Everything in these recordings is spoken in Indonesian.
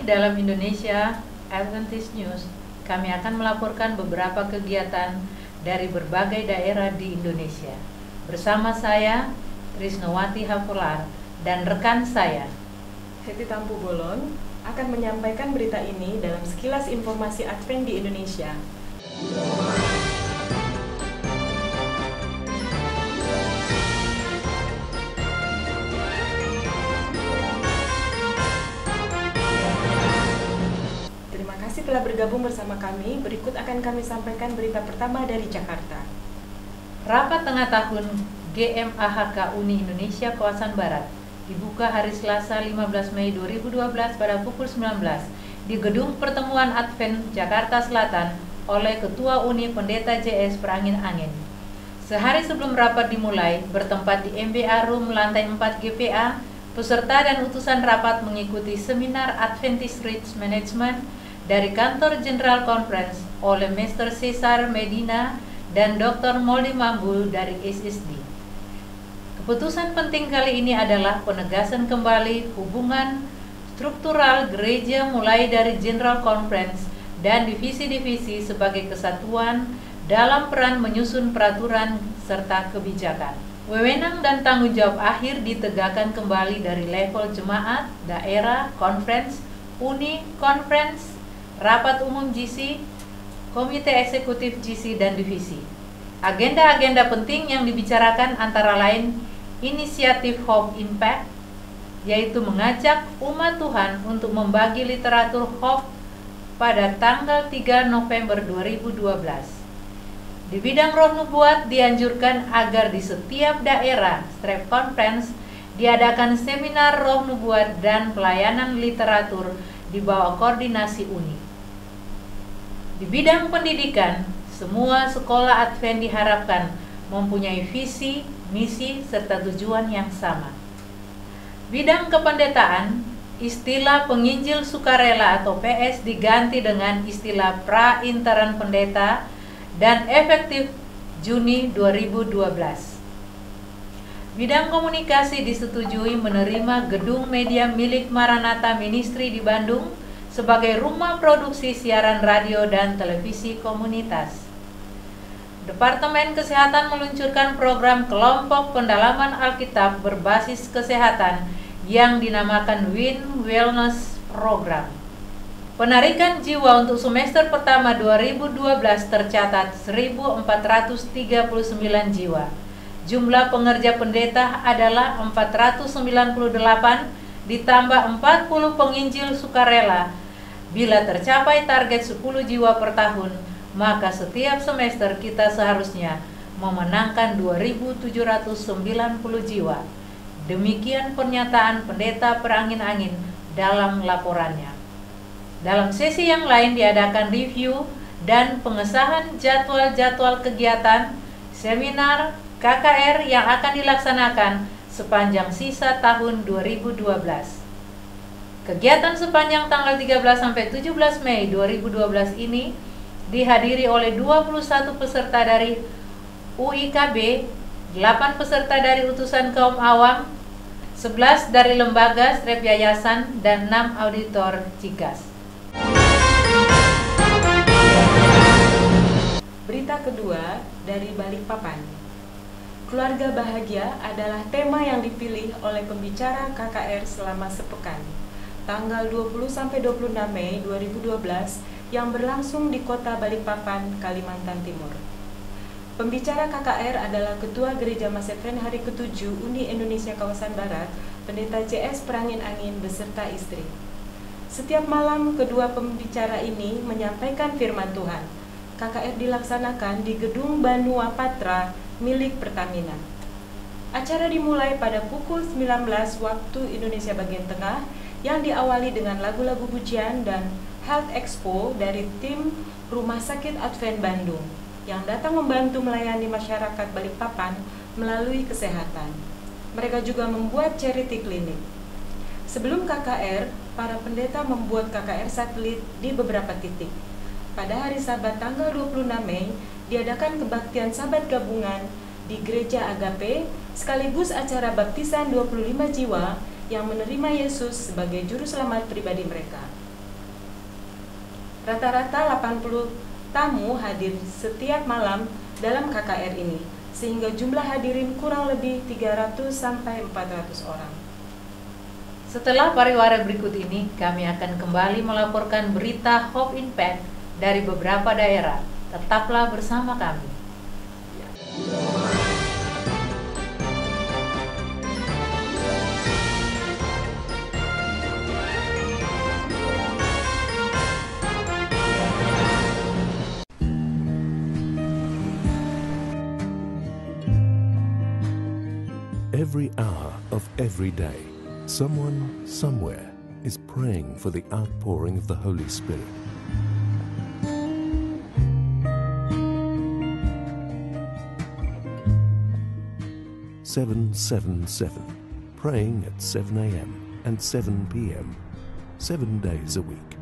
dalam Indonesia Adventist News, kami akan melaporkan beberapa kegiatan dari berbagai daerah di Indonesia. Bersama saya, Trisnowati Hafular, dan rekan saya, Heti Tampu Bolon, akan menyampaikan berita ini dalam sekilas informasi Advent di Indonesia. Terima kasih telah bergabung bersama kami. Berikut akan kami sampaikan berita pertama dari Jakarta. Rapat tengah tahun GMAHK Uni Indonesia Kawasan Barat dibuka hari Selasa 15 Mei 2012 pada pukul 19 di Gedung Pertemuan Advent Jakarta Selatan oleh Ketua Uni Pendeta JS Perangin-Angin. Sehari sebelum rapat dimulai, bertempat di MBA Room lantai 4 GPA, peserta dan utusan rapat mengikuti seminar Adventist Reach Management dari Kantor General Conference oleh Mr. Cesar Medina dan Dr. Molly Mambu dari SSD. Keputusan penting kali ini adalah penegasan kembali hubungan struktural gereja mulai dari General Conference dan divisi-divisi sebagai kesatuan dalam peran menyusun peraturan serta kebijakan. Wewenang dan tanggung jawab akhir ditegakkan kembali dari level jemaat, daerah, conference, uni, conference, rapat umum GC, komite eksekutif GC, dan divisi. Agenda-agenda penting yang dibicarakan antara lain inisiatif Hope Impact, yaitu mengajak umat Tuhan untuk membagi literatur Hope pada tanggal 3 November 2012. Di bidang roh nubuat dianjurkan agar di setiap daerah Strap Conference diadakan seminar roh nubuat dan pelayanan literatur di bawah koordinasi uni. Di bidang pendidikan, semua sekolah Advent diharapkan mempunyai visi, misi, serta tujuan yang sama. Bidang kependetaan, istilah penginjil sukarela atau PS diganti dengan istilah pra-intern pendeta dan efektif Juni 2012. Bidang komunikasi disetujui menerima gedung media milik Maranatha Ministry di Bandung sebagai rumah produksi siaran radio dan televisi komunitas. Departemen Kesehatan meluncurkan program kelompok pendalaman Alkitab berbasis kesehatan yang dinamakan Win Wellness Program. Penarikan jiwa untuk semester pertama 2012 tercatat 1.439 jiwa. Jumlah pengerja pendeta adalah 498 ditambah 40 penginjil sukarela. Bila tercapai target 10 jiwa per tahun, maka setiap semester kita seharusnya memenangkan 2.790 jiwa. Demikian pernyataan pendeta Perangin-Angin dalam laporannya. Dalam sesi yang lain diadakan review dan pengesahan jadwal-jadwal kegiatan, seminar, KKR yang akan dilaksanakan sepanjang sisa tahun 2012. Kegiatan sepanjang tanggal 13 sampai 17 Mei 2012 ini dihadiri oleh 21 peserta dari UIKB, 8 peserta dari utusan kaum awam, 11 dari lembaga Strap Yayasan, dan 6 auditor Cigas. Berita kedua dari Balikpapan. Keluarga bahagia adalah tema yang dipilih oleh pembicara KKR selama sepekan, tanggal 20-26 Mei 2012 yang berlangsung di kota Balikpapan, Kalimantan Timur. Pembicara KKR adalah Ketua Gereja Mas Advent Hari ke-7 Uni Indonesia Kawasan Barat, Pendeta JS Perangin-Angin beserta istri. Setiap malam kedua pembicara ini menyampaikan firman Tuhan. KKR dilaksanakan di Gedung Banua Patra milik Pertamina. Acara dimulai pada pukul 19 waktu Indonesia bagian tengah yang diawali dengan lagu-lagu pujian dan Health Expo dari tim Rumah Sakit Advent Bandung yang datang membantu melayani masyarakat Balikpapan melalui kesehatan. Mereka juga membuat charity clinic. Sebelum KKR, para pendeta membuat KKR satelit di beberapa titik. Pada hari Sabat tanggal 26 Mei, diadakan kebaktian Sabat gabungan di Gereja Agape sekaligus acara baptisan 25 jiwa yang menerima Yesus sebagai juru selamat pribadi mereka. Rata-rata 80 tamu hadir setiap malam dalam KKR ini, sehingga jumlah hadirin kurang lebih 300 sampai 400 orang. Setelah pariwara berikut ini, kami akan kembali melaporkan berita Hope Impact dari beberapa daerah. Tetaplah bersama kami. Every hour of every day, someone somewhere is praying for the outpouring of the Holy Spirit. "777", praying at 7 a.m. and 7 p.m., 7 days a week.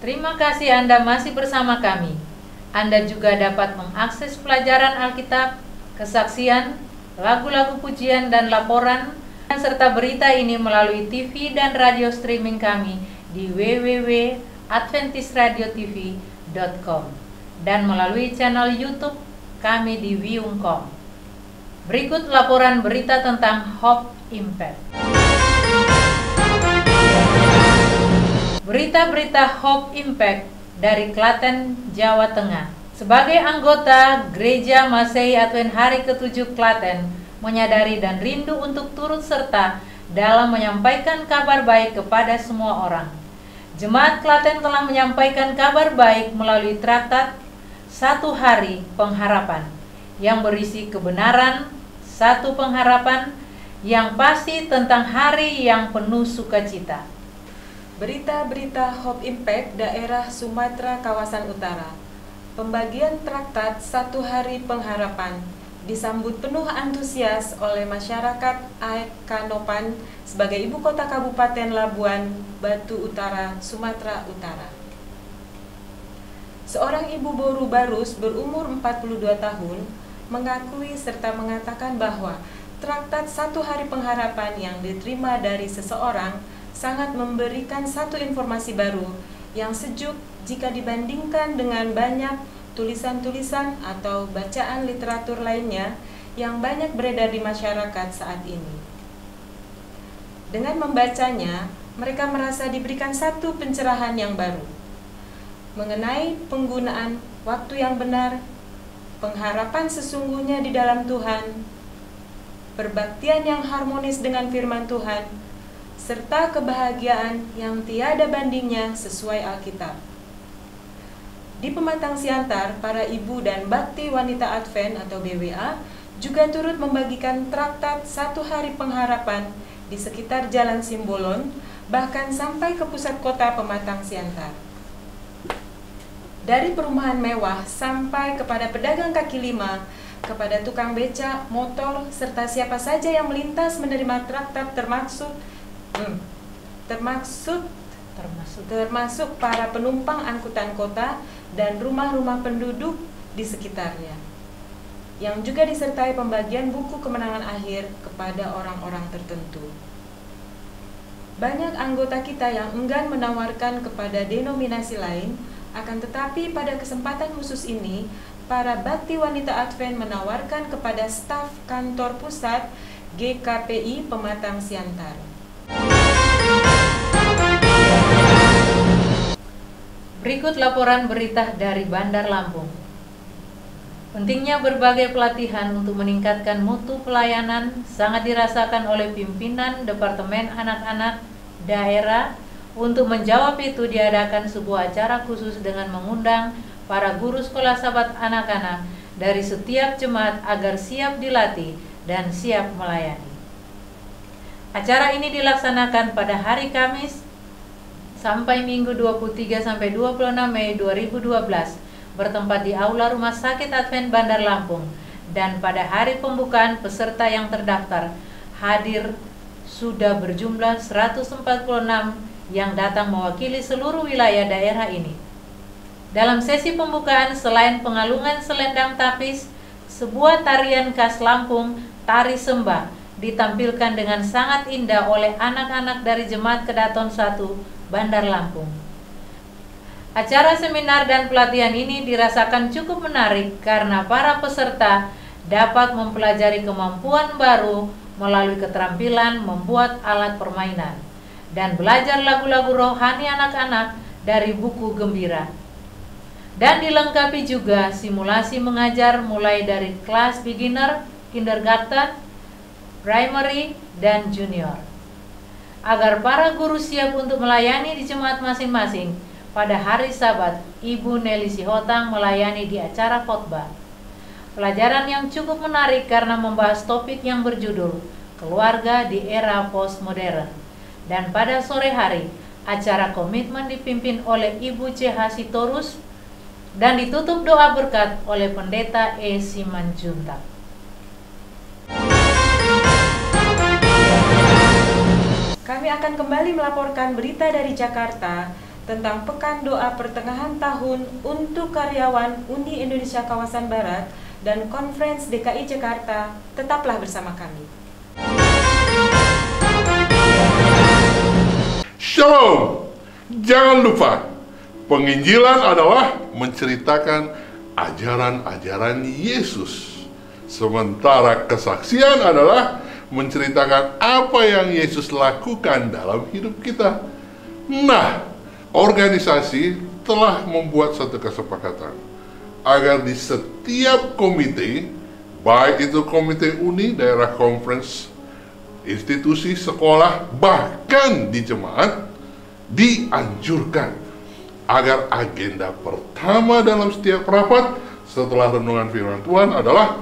Terima kasih Anda masih bersama kami. Anda juga dapat mengakses pelajaran Alkitab, kesaksian, lagu-lagu pujian dan laporan, serta berita ini melalui TV dan radio streaming kami di www.adventisradiotv.com dan melalui channel YouTube kami di Wiung.com. Berikut laporan berita tentang Hope Impact. Berita-berita Hope Impact dari Klaten, Jawa Tengah. Sebagai anggota Gereja Masehi Advent Hari ke-7 Klaten, menyadari dan rindu untuk turut serta dalam menyampaikan kabar baik kepada semua orang. Jemaat Klaten telah menyampaikan kabar baik melalui traktat 1 Hari Pengharapan yang berisi kebenaran, 1 pengharapan yang pasti tentang hari yang penuh sukacita. Berita-berita Hope Impact daerah Sumatera kawasan utara. Pembagian traktat 1 Hari Pengharapan disambut penuh antusias oleh masyarakat Kanopan sebagai ibu kota Kabupaten Labuan Batu Utara, Sumatera Utara. Seorang ibu Boru Barus berumur 42 tahun mengakui serta mengatakan bahwa traktat 1 Hari Pengharapan yang diterima dari seseorang sangat memberikan satu informasi baru yang sejuk jika dibandingkan dengan banyak tulisan-tulisan atau bacaan literatur lainnya yang banyak beredar di masyarakat saat ini. Dengan membacanya, mereka merasa diberikan satu pencerahan yang baru mengenai penggunaan waktu yang benar, pengharapan sesungguhnya di dalam Tuhan, perbaktian yang harmonis dengan firman Tuhan, serta kebahagiaan yang tiada bandingnya sesuai Alkitab. Di Pematang Siantar, para ibu dan bakti wanita Advent atau BWA juga turut membagikan traktat 1 Hari Pengharapan di sekitar Jalan Simbolon, bahkan sampai ke pusat kota Pematang Siantar. Dari perumahan mewah sampai kepada pedagang kaki lima, kepada tukang becak, motor, serta siapa saja yang melintas menerima traktat termasuk para penumpang angkutan kota dan rumah-rumah penduduk di sekitarnya, yang juga disertai pembagian buku kemenangan akhir kepada orang-orang tertentu. Banyak anggota kita yang enggan menawarkan kepada denominasi lain, akan tetapi pada kesempatan khusus ini, para bakti wanita Advent menawarkan kepada staf kantor pusat GKPI Pematang Siantar. Berikut laporan berita dari Bandar Lampung. Pentingnya berbagai pelatihan untuk meningkatkan mutu pelayanan sangat dirasakan oleh pimpinan Departemen Anak-anak Daerah. Untuk menjawab itu diadakan sebuah acara khusus dengan mengundang para guru sekolah sahabat anak-anak dari setiap jemaat agar siap dilatih dan siap melayani. Acara ini dilaksanakan pada hari Kamis sampai Minggu 23 sampai 26 Mei 2012 bertempat di Aula Rumah Sakit Advent Bandar Lampung, dan pada hari pembukaan peserta yang terdaftar hadir sudah berjumlah 146 yang datang mewakili seluruh wilayah daerah ini. Dalam sesi pembukaan, selain pengalungan selendang tapis, sebuah tarian khas Lampung, Tari Sembah, ditampilkan dengan sangat indah oleh anak-anak dari Jemaat Kedaton 1, Bandar Lampung. Acara seminar dan pelatihan ini dirasakan cukup menarik karena para peserta dapat mempelajari kemampuan baru melalui keterampilan membuat alat permainan dan belajar lagu-lagu rohani anak-anak dari buku Gembira. Dan dilengkapi juga simulasi mengajar mulai dari kelas beginner, kindergarten, primary, dan junior. Agar para guru siap untuk melayani di jemaat masing-masing, pada hari Sabat, Ibu Nelly Sihotang melayani di acara khotbah. Pelajaran yang cukup menarik karena membahas topik yang berjudul Keluarga di Era Postmodern. Dan pada sore hari, acara komitmen dipimpin oleh Ibu C.H. Sitorus dan ditutup doa berkat oleh Pendeta E. Simanjuntak. Kami akan kembali melaporkan berita dari Jakarta tentang Pekan Doa Pertengahan Tahun untuk karyawan Uni Indonesia Kawasan Barat dan Conference DKI Jakarta. Tetaplah bersama kami. Shalom! Jangan lupa, penginjilan adalah menceritakan ajaran-ajaran Yesus. Sementara kesaksian adalah menceritakan apa yang Yesus lakukan dalam hidup kita. Nah, organisasi telah membuat satu kesepakatan agar di setiap komite, baik itu komite uni, daerah conference, institusi, sekolah, bahkan di jemaat, dianjurkan agar agenda pertama dalam setiap rapat setelah renungan firman Tuhan adalah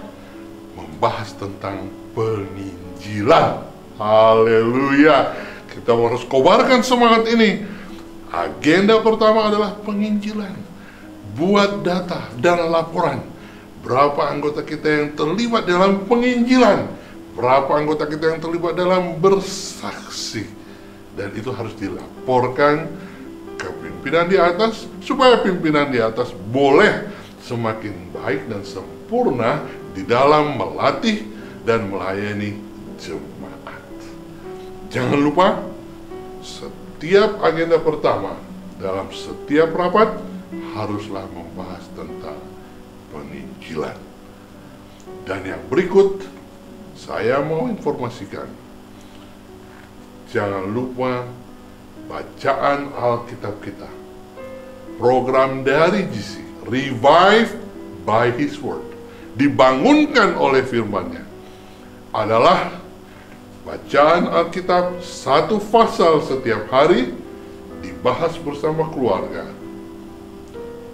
membahas tentang penginjilan. Haleluya. Kita harus kobarkan semangat ini. Agenda pertama adalah penginjilan. Buat data dan laporan. Berapa anggota kita yang terlibat dalam penginjilan? Berapa anggota kita yang terlibat dalam bersaksi? Dan itu harus dilaporkan ke pimpinan di atas, supaya pimpinan di atas boleh semakin baik dan sempurna di dalam melatih dan melayani jemaat. Jangan lupa, setiap agenda pertama dalam setiap rapat haruslah membahas tentang penginjilan. Dan yang berikut, saya mau informasikan, jangan lupa bacaan Alkitab kita. Program dari GC, Revive by His Word, dibangunkan oleh firman-Nya, adalah bacaan Alkitab satu pasal setiap hari, dibahas bersama keluarga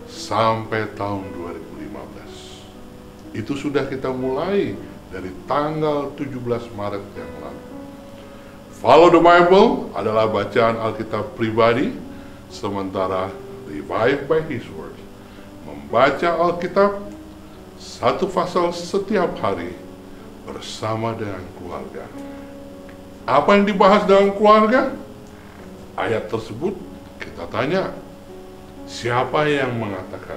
sampai tahun 2015. Itu sudah kita mulai dari tanggal 17 Maret yang lalu. Follow the Bible adalah bacaan Alkitab pribadi, sementara Revive by His Word, membaca Alkitab satu pasal setiap hari bersama dengan keluarga. Apa yang dibahas dalam keluarga? Ayat tersebut kita tanya, siapa yang mengatakan?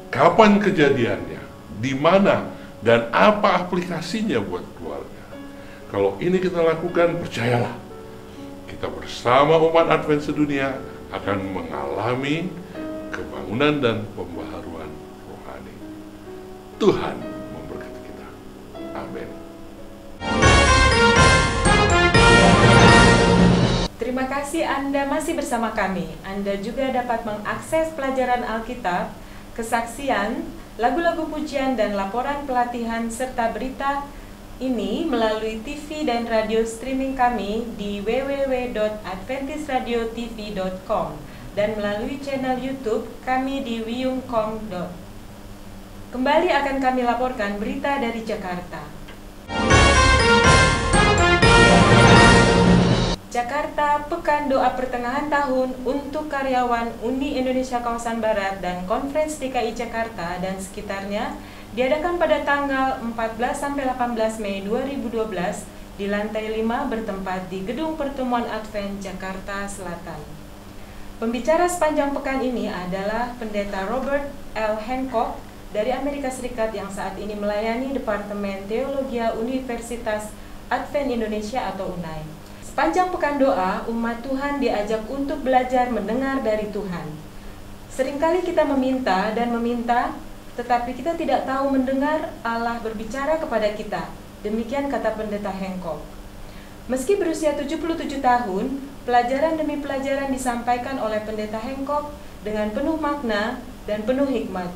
Kapan kejadiannya? Di mana? Dan apa aplikasinya buat keluarga? Kalau ini kita lakukan, percayalah, kita bersama umat Advent sedunia akan mengalami kebangunan dan pembaharuan rohani. Tuhan memberkati kita. Amin. Terima kasih Anda masih bersama kami. Anda juga dapat mengakses pelajaran Alkitab, kesaksian, lagu-lagu pujian, dan laporan pelatihan serta berita ini melalui TV dan radio streaming kami di www.adventisradiotv.com dan melalui channel YouTube kami di wiyung.com. Kembali akan kami laporkan berita dari Jakarta. Jakarta, Pekan Doa Pertengahan Tahun untuk karyawan Uni Indonesia Kawasan Barat dan Conference DKI Jakarta dan sekitarnya diadakan pada tanggal 14-18 Mei 2012 di lantai 5 bertempat di Gedung Pertemuan Advent Jakarta Selatan. Pembicara sepanjang pekan ini adalah Pendeta Robert L. Hancock dari Amerika Serikat yang saat ini melayani Departemen Teologia Universitas Advent Indonesia atau UNAI. Sepanjang pekan doa, umat Tuhan diajak untuk belajar mendengar dari Tuhan. Seringkali kita meminta dan meminta, tetapi kita tidak tahu mendengar Allah berbicara kepada kita. Demikian kata Pendeta Hancock. Meski berusia 77 tahun, pelajaran demi pelajaran disampaikan oleh Pendeta Hancock dengan penuh makna dan penuh hikmat.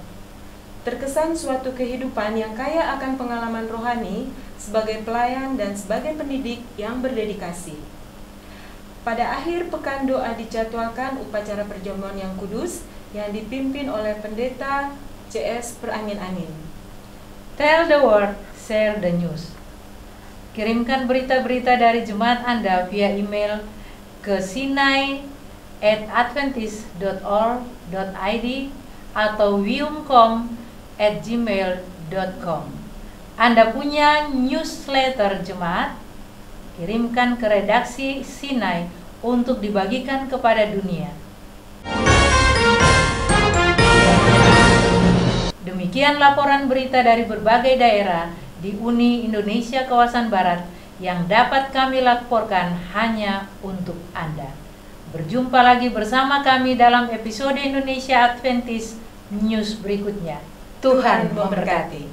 Terkesan suatu kehidupan yang kaya akan pengalaman rohani sebagai pelayan dan sebagai pendidik yang berdedikasi. Pada akhir pekan doa dijadwalkan upacara perjamuan yang kudus yang dipimpin oleh Pendeta CS Perangin-Angin. Tell the world, share the news. Kirimkan berita-berita dari jemaat Anda via email ke sinai@adventist.org.id atau wiumcom@gmail.com. Anda punya newsletter jemaat? Kirimkan ke redaksi Sinai untuk dibagikan kepada dunia. Demikian laporan berita dari berbagai daerah di Uni Indonesia kawasan Barat yang dapat kami laporkan hanya untuk Anda. Berjumpa lagi bersama kami dalam episode Indonesia Adventist News berikutnya. Tuhan memberkati.